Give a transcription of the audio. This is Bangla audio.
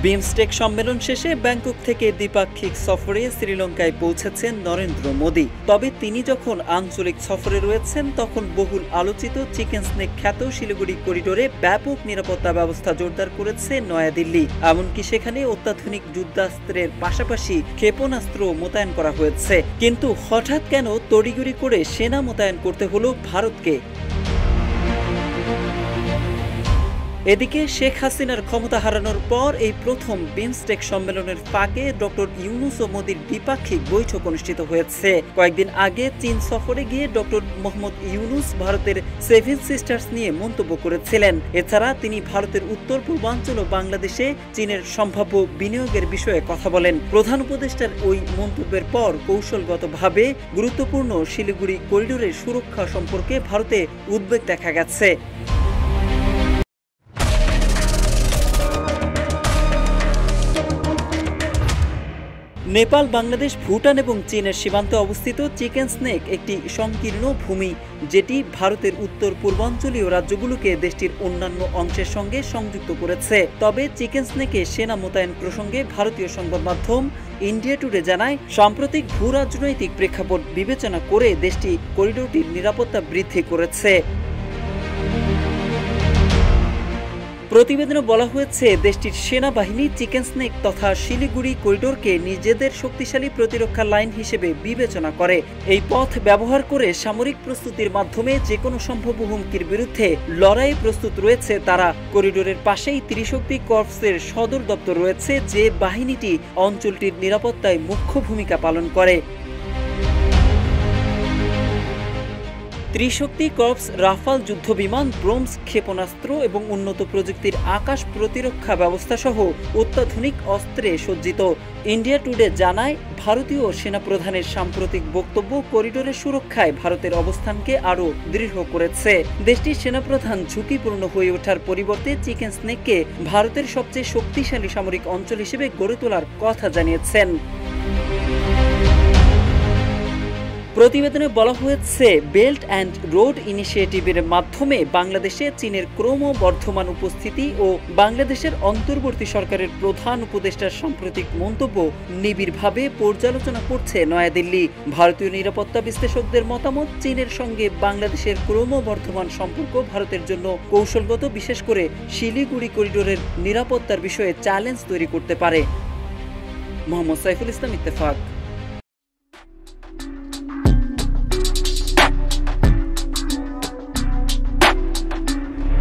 বিমস্টেক সম্মেলন শেষে ব্যাংকক থেকে দ্বিপাক্ষিক সফরে শ্রীলঙ্কায় পৌঁছেছেন নরেন্দ্র মোদি। তবে তিনি যখন আঞ্চলিক সফরে রয়েছেন তখন বহুল আলোচিত চিকেন স্নেক খ্যাত শিলিগুড়ি করিডোরে ব্যাপক নিরাপত্তা ব্যবস্থা জোরদার করেছে নয়াদিল্লি। এমনকি সেখানে অত্যাধুনিক যুদ্ধাস্ত্রের পাশাপাশি ক্ষেপণাস্ত্র মোতায়েন করা হয়েছে। কিন্তু হঠাৎ কেন তড়িঘড়ি করে সেনা মোতায়েন করতে হলো ভারতকে? এদিকে শেখ হাসিনার ক্ষমতা হারানোর পর এই প্রথম বিমস্টেক সম্মেলনের ফাঁকে ডক্টর ইউনূস ও মোদির দ্বিপাক্ষিক বৈঠক অনুষ্ঠিত হয়েছে। কয়েকদিন আগে চীন সফরে গিয়ে ডক্টর মোহাম্মদ ইউনূস ভারতের সেভেন সিস্টার্স নিয়ে মন্তব্য করেছিলেন। এছাড়া তিনি ভারতের উত্তর পূর্বাঞ্চল ও বাংলাদেশে চীনের সম্ভাব্য বিনিয়োগের বিষয়ে কথা বলেন। প্রধান উপদেষ্টার ওই মন্তব্যের পর কৌশলগতভাবে গুরুত্বপূর্ণ শিলিগুড়ি করিডোরের সুরক্ষা সম্পর্কে ভারতে উদ্বেগ দেখা গেছে। নেপাল, বাংলাদেশ, ভুটান এবং চীনের সীমান্তে অবস্থিত চিকেন স্নেক একটি সংকীর্ণ ভূমি, যেটি ভারতের উত্তর পূর্বাঞ্চলীয় রাজ্যগুলোকে দেশটির অন্যান্য অংশের সঙ্গে সংযুক্ত করেছে। তবে চিকেন স্নেকে সেনা মোতায়েন প্রসঙ্গে ভারতীয় সংবাদ মাধ্যম ইন্ডিয়া টুডে জানায়, সাম্প্রতিক ভূ রাজনৈতিক প্রেক্ষাপট বিবেচনা করে দেশটি করিডোরটির নিরাপত্তা বৃদ্ধি করেছে। প্রতিবেদনে বলা হয়েছে, দেশটির সেনাবাহিনী চিকেন স্নেক তথা শিলিগুড়ি করিডোরকে নিজেদের শক্তিশালী প্রতিরক্ষা লাইন হিসেবে বিবেচনা করে। এই পথ ব্যবহার করে সামরিক প্রস্তুতির মাধ্যমে যে কোনো সম্ভাব্য হুমকির বিরুদ্ধে লড়াইয়ে প্রস্তুত রয়েছে তারা। করিডোরের পাশেই ত্রিশক্তি কর্পসের সদর দপ্তর রয়েছে, যে বাহিনীটি অঞ্চলটির নিরাপত্তায় মুখ্য ভূমিকা পালন করে। ত্রিশক্তি কর্পস রাফাল যুদ্ধবিমান, ব্রোমস ক্ষেপণাস্ত্র এবং উন্নত প্রযুক্তির আকাশ প্রতিরক্ষা ব্যবস্থা সহ অত্যাধুনিক অস্ত্রে সজ্জিত। ইন্ডিয়া টুডে জানায়, ভারতীয় সেনাপ্রধানের সাম্প্রতিক বক্তব্য করিডোরের সুরক্ষায় ভারতের অবস্থানকে আরও দৃঢ় করেছে। দেশটির সেনাপ্রধান ঝুঁকিপূর্ণ হয়ে ওঠার পরিবর্তে চিকেন স্নেককে ভারতের সবচেয়ে শক্তিশালী সামরিক অঞ্চল হিসেবে গড়ে তোলার কথা জানিয়েছেন। প্রতিবেদনে বলা হয়েছে, বেল্ট অ্যান্ড রোড ইনিশিয়েটিভের মাধ্যমে বাংলাদেশে চীনের ক্রমবর্ধমান উপস্থিতি ও বাংলাদেশের অন্তর্বর্তী সরকারের প্রধান উপদেষ্টার সাম্প্রতিক মন্তব্য নিবিড়ভাবে পর্যালোচনা করছে নয়াদিল্লি। ভারতীয় নিরাপত্তা বিশ্লেষকদের মতামত, চীনের সঙ্গে বাংলাদেশের ক্রমবর্ধমান সম্পর্ক ভারতের জন্য কৌশলগত, বিশেষ করে শিলিগুড়ি করিডোরের নিরাপত্তার বিষয়ে চ্যালেঞ্জ তৈরি করতে পারে। মোহাম্মদ সাইফুল ইসলাম, ইত্তেফাক।